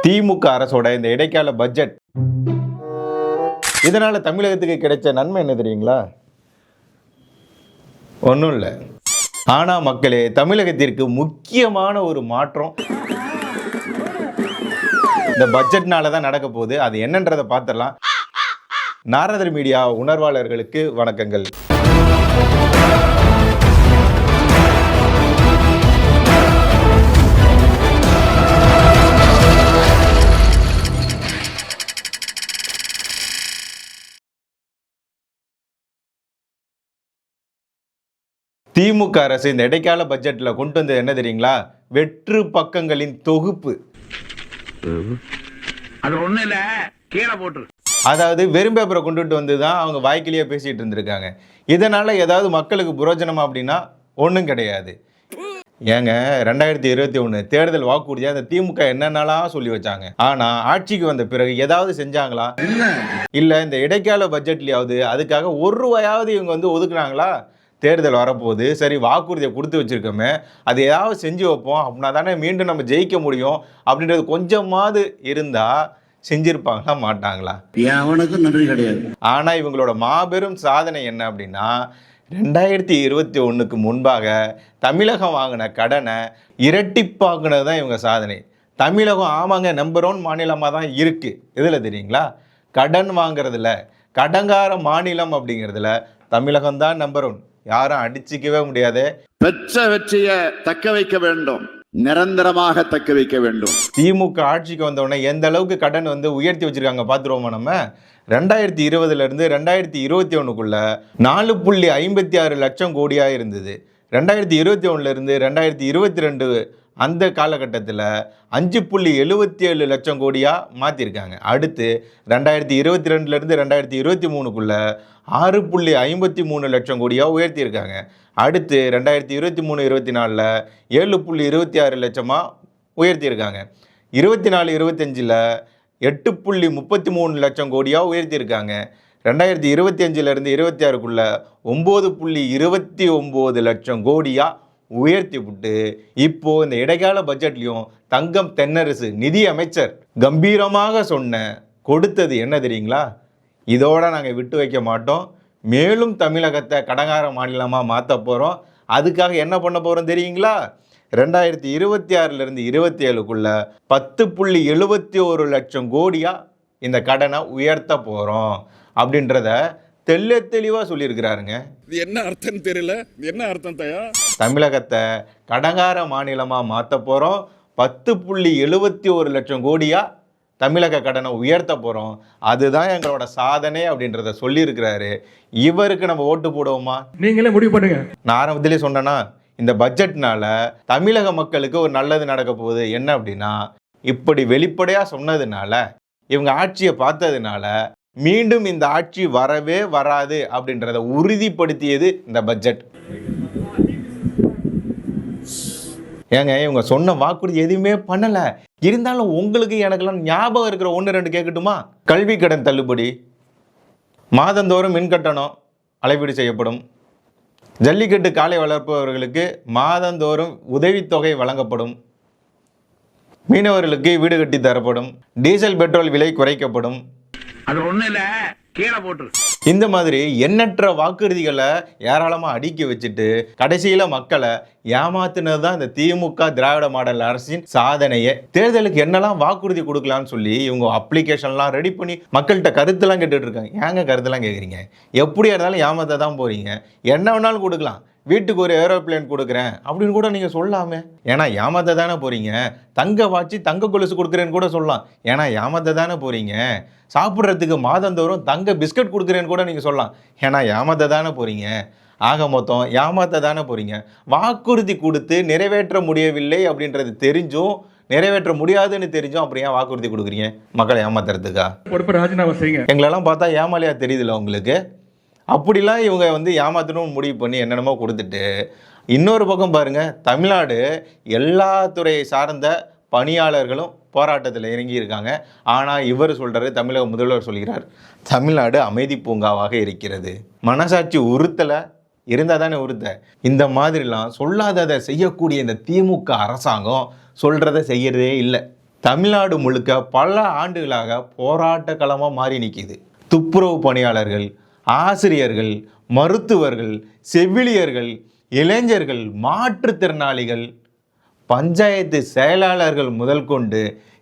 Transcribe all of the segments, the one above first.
திமுக அரசோட இந்த இடைக்கால பட்ஜெட் இதனால தமிழகத்துக்கு கிடைச்ச நன்மை என்ன தெரியுங்களா? ஒன்றும் இல்லை. ஆனால் மக்களே, தமிழகத்திற்கு முக்கியமான ஒரு மாற்றம் இந்த பட்ஜெட்னால தான் நடக்க போகுது. அது என்னன்றதை பார்த்துடலாம். நாரதர் மீடியா உணர்வாளர்களுக்கு வணக்கங்கள். திமுக அரசு இந்த இடைக்கால பட்ஜெட்ல கொண்டு வந்தது என்ன தெரியுங்களா? வெற்று பக்கங்களின் தொகுப்பு. அது ஒண்ணு இல்ல, கீழே போட்டு. அதாவது வெறும் பேப்பரை கொண்டுட்டு வந்து தான் அவங்க வாய்க்கிலேயே பேசிட்டு இருந்திருக்காங்க. இதனால ஏதாவது மக்களுக்கு புரோஜனமா அப்படின்னா ஒன்றும் கிடையாது. ஏங்க 2021 தேர்தல் வாக்குறுதியா அந்த திமுக என்னென்னலாம் சொல்லி வச்சாங்க. ஆனா ஆட்சிக்கு வந்த பிறகு ஏதாவது செஞ்சாங்களா? இல்ல இந்த இடைக்கால பட்ஜெட்லயாவது அதுக்காக ₹1 இவங்க வந்து ஒதுக்குனாங்களா? தேர்தல் வரப்போகுது, சரி வாக்குறுதியை கொடுத்து வச்சிருக்கோமே, அது ஏதாவது செஞ்சு வைப்போம் அப்படின்னா தானே மீண்டும் நம்ம ஜெயிக்க முடியும் அப்படின்றது கொஞ்சமாவது இருந்தா செஞ்சிருப்பாங்களா மாட்டாங்களா? அவனுக்கும் நன்றி கிடையாது. ஆனா இவங்களோட மாபெரும் சாதனை என்ன அப்படின்னா, 2021க்கு முன்பாக தமிழகம் வாங்கின கடனை இரட்டிப்பாக்குனது தான் இவங்க சாதனை. தமிழகம் ஆமாங்க நம்பர் 1 மாநிலமாக தான் இருக்கு. இதில் தெரியுங்களா? கடன் வாங்குறதுல, கடங்கார மாநிலம் அப்படிங்கிறதுல தமிழகம் தான் நம்பர் 1. யாரும் அடிச்சுக்கவே முடியாது. பெற்ற வெற்றியை தக்க வைக்க வேண்டும், நிரந்தரமாக தக்க வைக்க வேண்டும். திமுக ஆட்சிக்கு வந்தவுடனே எந்த அளவுக்கு கடன் வந்து உயர்த்தி வச்சிருக்காங்க பார்த்துருவோமா? நம்ம 2020 இருந்து 2021க்குள்ள 4.56 லட்சம் கோடியா இருந்தது. 2021 இருந்து 2022 அந்த காலகட்டத்தில் 5.77 லட்சம் கோடியா மாற்றிருக்காங்க. அடுத்து 2022 இருந்து 2023க்குள்ள 6.53 லட்சம் கோடியா உயர்த்தியிருக்காங்க. அடுத்து 2023-24 7.26 லட்சமா உயர்த்தியிருக்காங்க. 24-25 8.33 லட்சம் கோடியா உயர்த்தியிருக்காங்க. 2025 26க்குள்ள 9.29 லட்சம் கோடியா உயர்த்தி விட்டு இப்போ இந்த இடைக்கால பட்ஜெட்லையும் தங்கம் தென்னரசு நிதி அமைச்சர் கம்பீரமாக கொடுத்தது என்ன தெரியுங்களா? இதோட நாங்கள் விட்டு வைக்க மாட்டோம், மேலும் தமிழகத்தை கடங்கார மாநிலமாக மாற்ற போகிறோம். அதுக்காக என்ன பண்ண போகிறோம் தெரியுங்களா? 2026 27க்குள்ள 10.71 லட்சம் கோடியா இந்த கடனை உயர்த்த போகிறோம் அப்படின்றத தெளிவாக சொல்லியிருக்கிறாருங்க. இது என்ன அர்த்தம் தெரியல. என்ன அர்த்தம் தயா? தமிழகத்தை கடங்கார மாநிலமாக மாற்ற போகிறோம், 10.71 லட்சம் கோடியா தமிழக கடனை உயர்த்த போகிறோம், அதுதான் எங்களோட சாதனை அப்படின்றத சொல்லியிருக்கிறாரு. இவருக்கு நம்ம ஓட்டு போடுவோமா? நீங்களே முடிவு பண்ணுங்க. நான் ஆரம்பத்திலே சொன்னேன்னா, இந்த பட்ஜெட்னால தமிழக மக்களுக்கு ஒரு நல்லது நடக்க போகுது. என்ன அப்படின்னா, இப்படி வெளிப்படையாக சொன்னதுனால, இவங்க ஆட்சியை பார்த்ததுனால மீண்டும் இந்த ஆட்சி வரவே வராது அப்படின்றத உறுதிப்படுத்தியது இந்த பட்ஜெட். ஏங்க இவங்க சொன்ன வாக்குறுதி எதுவுமே பண்ணலை. இருந்தாலும் உங்களுக்கு எனக்கெல்லாம் ஞாபகம் இருக்கிற 1-2 கேட்கட்டுமா? கல்வி கடன் தள்ளுபடி, மாதந்தோறும் மின் கட்டணம் அளவீடு செய்யப்படும், ஜல்லிக்கட்டு காளை வளர்ப்பவர்களுக்கு மாதந்தோறும் உதவித்தொகை வழங்கப்படும், மீனவர்களுக்கு வீடு கட்டி தரப்படும், டீசல் பெட்ரோல் விலை குறைக்கப்படும். அது ஒண்ணு இல்ல, கீழே போட்டு. இந்த மாதிரி எண்ணற்ற வாக்குறுதிகளை ஏராளமாக அடுக்கி வச்சுட்டு கடைசியில் மக்களை ஏமாத்தினது தான் இந்த திமுக திராவிட மாடல் அரசின் சாதனையே. தேர்தலுக்கு என்னெல்லாம் வாக்குறுதி கொடுக்கலான்னு சொல்லி இவங்க அப்ளிகேஷன்லாம் ரெடி பண்ணி மக்கள்கிட்ட கருத்துலாம் கேட்டுட்டு இருக்காங்க. ஏங்க கருத்துலாம் கேட்குறீங்க? எப்படியா இருந்தாலும் ஏமாத்த தான் போறீங்க. என்ன வேணாலும் கொடுக்கலாம், வீட்டுக்கு ஒரு ஏரோப்ளேன் கொடுக்குறேன் அப்படின்னு கூட நீங்கள் சொல்லாமே. ஏன்னா ஏமாத்த தானே போகிறீங்க. தங்க வாட்சி தங்க கொலுசு கொடுக்குறேன்னு கூட சொல்லலாம். ஏன்னா ஏமாத்த தானே போகிறீங்க. சாப்பிட்றதுக்கு மாதந்தோறும் தங்க பிஸ்கட் கொடுக்குறேன்னு கூட நீங்கள் சொல்லலாம். ஏன்னா ஏமாத்த தானே போகிறீங்க. ஆக மொத்தம் ஏமாத்த தானே போகிறீங்க. வாக்குறுதி கொடுத்து நிறைவேற்ற முடியவில்லை அப்படின்றது தெரிஞ்சும், நிறைவேற்ற முடியாதுன்னு தெரிஞ்சும் அப்புறம் ஏன் வாக்குறுதி கொடுக்குறீங்க? மக்களை ஏமாத்துறதுக்கா? ராஜினாமா செய்யுங்க. எங்களெல்லாம் பார்த்தா ஏமாலியா தெரியுதுல்ல உங்களுக்கு? அப்படிலாம் இவங்க வந்து ஏமாத்தணும்னு முடிவு பண்ணி என்னென்னமோ கொடுத்துட்டு, இன்னொரு பக்கம் பாருங்கள், தமிழ்நாடு எல்லா துறையை சார்ந்த பணியாளர்களும் போராட்டத்தில் இறங்கியிருக்காங்க. ஆனால் இவர் சொல்கிறாரு, தமிழக முதல்வர் சொல்கிறார், தமிழ்நாடு அமைதி பூங்காவாக இருக்கிறது. மனசாட்சி உறுத்தலை இருந்தால் தானே உறுத்த. இந்த மாதிரிலாம் சொல்லாததை செய்யக்கூடிய இந்த திமுக அரசாங்கம் சொல்கிறத செய்யறதே இல்லை. தமிழ்நாடு முழுக்க பல ஆண்டுகளாக போராட்ட களமாக மாறி நிற்கிது. துப்புரவு பணியாளர்கள், ஆசிரியர்கள், மருத்துவர்கள், செவிலியர்கள், இளைஞர்கள், மாற்றுத்திறனாளிகள், பஞ்சாயத்து செயலாளர்கள் முதல் கொண்டு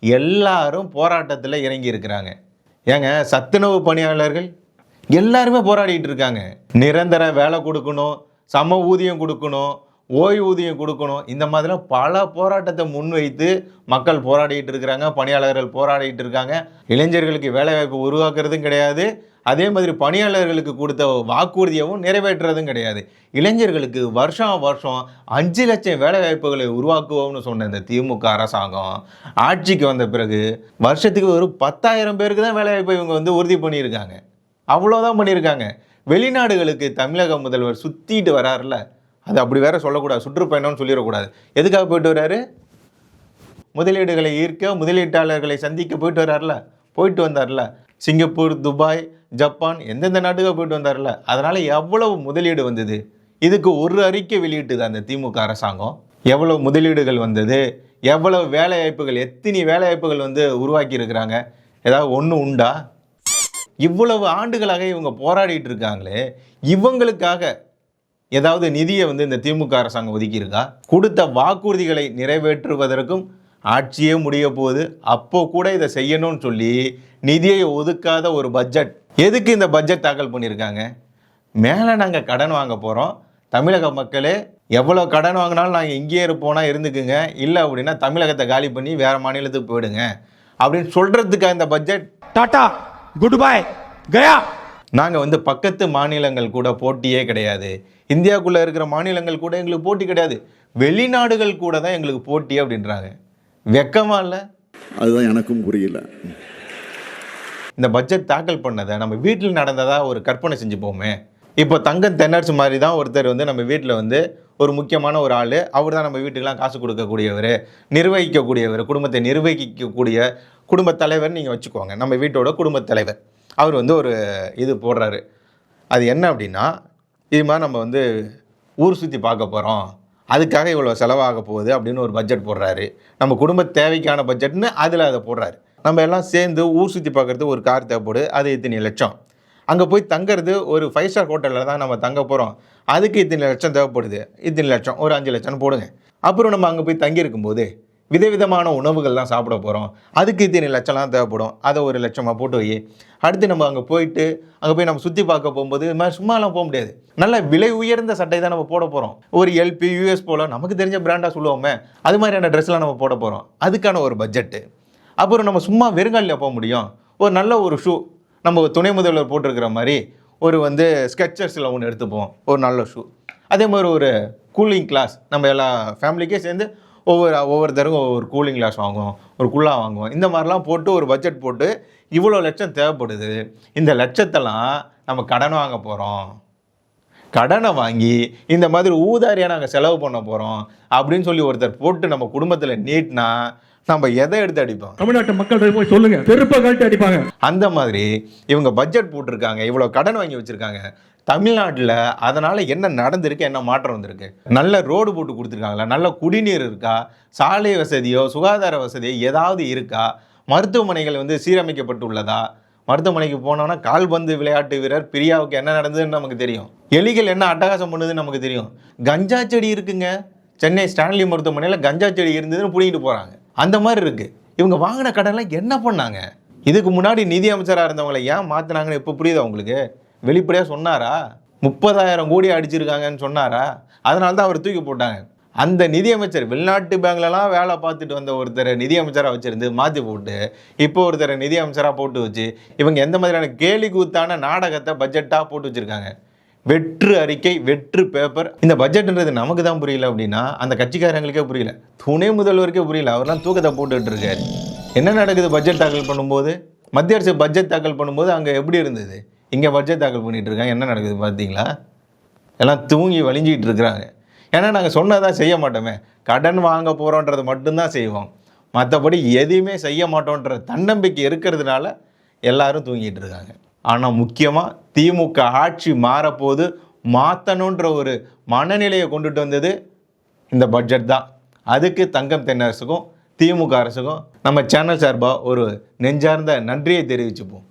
எல்லாரும் போராட்டத்தில் இறங்கி இருக்கிறாங்க. ஏங்க, சத்துணவு பணியாளர்கள் எல்லாருமே போராடிட்டு இருக்காங்க. நிரந்தர வேலை கொடுக்கணும், சம ஊதியம் கொடுக்கணும், ஓய்வூதியம் கொடுக்கணும், இந்த மாதிரிலாம் பல போராட்டத்தை முன்வைத்து மக்கள் போராடிட்டு இருக்கிறாங்க, பணியாளர்கள் போராடிட்டு இருக்காங்க. இளைஞர்களுக்கு வேலைவாய்ப்பு உருவாக்குறதும் கிடையாது, அதே மாதிரி பணியாளர்களுக்கு கொடுத்த வாக்குறுதியவும் நிறைவேற்றுறதும் கிடையாது. இளைஞர்களுக்கு வருஷம் 5 லட்சம் வேலைவாய்ப்புகளை உருவாக்குவோம்னு சொன்ன இந்த திமுக அரசாங்கம் ஆட்சிக்கு வந்த பிறகு வருஷத்துக்கு ஒரு 10,000 பேருக்கு தான் வேலைவாய்ப்பை இவங்க வந்து உறுதி பண்ணியிருக்காங்க. அவ்வளோதான் பண்ணியிருக்காங்க. வெளிநாடுகளுக்கு தமிழக முதல்வர் சுற்றிட்டு வராருல, அது அப்படி வேற சொல்லக்கூடாது, சுற்றுப்பயணம்னு சொல்லிடக்கூடாது. எதுக்காக போயிட்டு வர்றாரு? முதலீடுகளை ஈர்க்க, முதலீட்டாளர்களை சந்திக்க போயிட்டு வந்தார்ல. சிங்கப்பூர், துபாய், ஜப்பான், எந்தெந்த நாட்டுக்காக போயிட்டு வந்தார்ல. அதனால் எவ்வளவு முதலீடு வந்தது? இதுக்கு ஒரு அறிக்கை வெளியிட்டுது அந்த திமுக அரசாங்கம். எவ்வளவு முதலீடுகள் வந்தது, எவ்வளவு வேலைவாய்ப்புகள், எத்தனை வேலைவாய்ப்புகள் வந்து உருவாக்கி இருக்கிறாங்க, ஏதாவது ஒன்று உண்டா? இவ்வளவு ஆண்டுகளாக இவங்க போராடிட்டு இருக்காங்களே, இவங்களுக்காக ஏதாவது நிதியை வந்து இந்த திமுக அரசாங்கம் ஒதுக்கியிருக்கா? கொடுத்த வாக்குறுதிகளை நிறைவேற்றுவதற்கும் ஆட்சியே முடிய போகுது. அப்போ கூட இதை செய்யணும்னு சொல்லி நிதியை ஒதுக்காத ஒரு பட்ஜெட். எதுக்கு இந்த பட்ஜெட் தாக்கல் பண்ணியிருக்காங்க? மேலே நாங்கள் கடன் வாங்க போகிறோம், தமிழக மக்களே எவ்வளோ கடன் வாங்கினாலும் நாங்கள் இங்கேயே இருப்போம்னா இருந்துக்குங்க, இல்லை அப்படின்னா தமிழகத்தை காலி பண்ணி வேறு மாநிலத்துக்கு போயிடுங்க அப்படின்னு சொல்கிறதுக்காக இந்த பட்ஜெட். டாடா குட் பை கயா. நாங்கள் வந்து பக்கத்து மாநிலங்கள் கூட போட்டியே கிடையாது, இந்தியாவுக்குள்ளே இருக்கிற மாநிலங்கள் கூட எங்களுக்கு போட்டி கிடையாது, வெளிநாடுகள் கூட தான் எங்களுக்கு போட்டி அப்படின்றாங்க. வெக்கமா இல்லை? அதுதான் எனக்கும் புரியல. இந்த பட்ஜெட் தாக்கல் பண்ணதை நம்ம வீட்டில் நடந்ததா ஒரு கற்பனை செஞ்சு போமே. இப்போ தங்கம் தென்னரசு மாதிரி தான் ஒருத்தர் வந்து நம்ம வீட்டில் வந்து ஒரு முக்கியமான ஒரு ஆள், அவர் தான் நம்ம வீட்டுக்கெலாம் காசு கொடுக்கக்கூடியவர், நிர்வகிக்கக்கூடியவர், குடும்பத்தை நிர்வகிக்கக்கூடிய குடும்பத் தலைவர் நீங்கள் வச்சுக்கோங்க. நம்ம வீட்டோட குடும்பத் தலைவர் அவர் வந்து ஒரு இது போடுறாரு. அது என்ன அப்படின்னா, இது மாதிரி நம்ம வந்து ஊர் சுற்றி பார்க்க போகிறோம், அதுக்காக இவ்வளோ செலவாக போகுது அப்படின்னு ஒரு பட்ஜெட் போடுறாரு. நம்ம குடும்ப தேவைக்கான பட்ஜெட்னு அதில் அதை போடுறாரு. நம்ம எல்லாம் சேர்ந்து ஊர் சுற்றி பார்க்குறது ஒரு கார் தேவைப்படு, அது இத்தனை லட்சம். அங்கே போய் தங்கிறது ஒரு 5 ஸ்டார் ஹோட்டலில் தான் நம்ம தங்க போகிறோம், அதுக்கு இத்தனை லட்சம் தேவைப்படுது, இத்தனை லட்சம் ஒரு 5 லட்சம்னு போடுங்க. அப்புறம் நம்ம அங்கே போய் தங்கியிருக்கும்போது விதவிதமான உணவுகள்லாம் சாப்பிட போகிறோம், அதுக்கு இத்தனை லட்சம்லாம் தேவைப்படும், அதை 1 லட்சமாக போட்டு வை. அடுத்து நம்ம அங்கே போய் நம்ம சுற்றி பார்க்க போகும்போது இது மாதிரி சும்மாலாம் போக முடியாது, நல்ல விலை உயர்ந்த சட்டை தான் நம்ம போட போகிறோம். ஒரு LP US போல நமக்கு தெரிஞ்ச பிராண்டாக சொல்லுவோமே, அது மாதிரியான ட்ரெஸ்லாம் நம்ம போட போகிறோம், அதுக்கான ஒரு பட்ஜெட்டு. அப்புறம் நம்ம சும்மா வெறுங்காலில் போக முடியும், ஒரு நல்ல ஒரு ஷூ நம்ம துணை முதல்வர் போட்டிருக்கிற மாதிரி ஒரு வந்து ஸ்கெச்சர்ஸில் ஒன்று எடுத்துப்போம், ஒரு நல்ல ஷூ. அதே மாதிரி ஒரு கூலிங் கிளாஸ் நம்ம எல்லா ஃபேமிலிக்கே சேர்ந்து ஒவ்வொருத்தருக்கும் ஒவ்வொரு கூலிங் கிளாஸ் வாங்குவோம், ஒரு குல்லா வாங்குவோம். இந்த மாதிரிலாம் போட்டு ஒரு பட்ஜெட் போட்டு இவ்வளோ லட்சம் தேவைப்படுது, இந்த லட்சத்தெல்லாம் நம்ம கடன் வாங்க போகிறோம், கடனை வாங்கி இந்த மாதிரி ஊதாரியாக நாங்கள் செலவு பண்ண போகிறோம் அப்படின்னு சொல்லி ஒருத்தர் போட்டு நம்ம குடும்பத்தில் நீட்டினா நம்ம எதை எடுத்து அடிப்போம்? தமிழ்நாட்டு மக்கள் போய் சொல்லுங்க, பெருப்பை கழட்டி அடிப்பாங்க. அந்த மாதிரி இவங்க பட்ஜெட் போட்டிருக்காங்க, இவ்வளோ கடன் வாங்கி வச்சுருக்காங்க தமிழ்நாட்டில். அதனால் என்ன நடந்திருக்கு, என்ன மாற்றம் வந்திருக்கு? நல்ல ரோடு போட்டு கொடுத்துருக்காங்களா? நல்ல குடிநீர் இருக்கா? சாலை வசதியோ சுகாதார வசதியோ ஏதாவது இருக்கா? மருத்துவமனைகள் வந்து சீரமைக்கப்பட்டுள்ளதா? மருத்துவமனைக்கு போனோன்னா கால்பந்து விளையாட்டு வீரர் பிரியாவுக்கு என்ன நடந்ததுன்னு நமக்கு தெரியும், எலிகள் என்ன அட்டகாசம் பண்ணுதுன்னு நமக்கு தெரியும். கஞ்சா செடி இருக்குங்க, சென்னை ஸ்டான்லி மருத்துவமனையில் கஞ்சா செடி இருந்ததுன்னு பிடிக்கிட்டு போகிறாங்க. அந்த மாதிரி இருக்குது. இவங்க வாங்கின கடன்லாம் என்ன பண்ணாங்க? இதுக்கு முன்னாடி நிதி அமைச்சராக இருந்தவங்களை ஏன் மாற்றினாங்கன்னு இப்போ புரியுதா உங்களுக்கு? வெளிப்படையாக சொன்னாரா? 30,000 கோடி அடிச்சிருக்காங்கன்னு சொன்னாரா? அதனால தான் அவர் தூக்கி போட்டாங்க. அந்த நிதியமைச்சர் வெளிநாட்டு பேங்க்லலாம் வேலை பார்த்துட்டு வந்த ஒருத்தரை நிதியமைச்சராக வச்சுருந்து மாற்றி போட்டு இப்போ ஒருத்தரை நிதியமைச்சராக போட்டு வச்சு இவங்க எந்த மாதிரியான கேலி கூத்தான நாடகத்தை பட்ஜெட்டாக போட்டு வச்சுருக்காங்க. வெற்று அறிக்கை, வெற்று பேப்பர். இந்த பட்ஜெட்ன்றது நமக்கு தான் புரியல அப்படின்னா அந்த கட்சிக்காரங்களுக்கே புரியல, துணை முதல்வருக்கே புரியல. அவர்லாம் தூக்கத்தை போட்டுக்கிட்டு இருக்காரு. என்ன நடக்குது பட்ஜெட் தாக்கல் பண்ணும்போது? மத்திய அரசு பட்ஜெட் தாக்கல் பண்ணும்போது அங்கே எப்படி இருந்தது, இங்கே பட்ஜெட் தாக்கல் பண்ணிகிட்டு இருக்காங்க. என்ன நடக்குது பார்த்தீங்களா? எல்லாம் தூங்கி வலிஞ்சிக்கிட்டு இருக்கிறாங்க. ஏன்னா நாங்கள் சொன்னதான் செய்ய மாட்டோமே, கடன் வாங்க போகிறோன்றது மட்டும்தான் செய்வோம், மற்றபடி எதையுமே செய்ய மாட்டோன்ற தன்னம்பிக்கை இருக்கிறதுனால எல்லாரும் தூங்கிட்டு இருக்காங்க. ஆனால் முக்கியமாக திமுக ஆட்சி மாறப்போது மாற்றணுன்ற ஒரு மனநிலையை கொண்டுட்டு வந்தது இந்த பட்ஜெட் தான். அதுக்கு தங்கம் தென்னரசுக்கும் திமுக அரசுக்கும் நம்ம சேனல் சார்பாக ஒரு நெஞ்சார்ந்த நன்றியை தெரிவிச்சுப்போம்.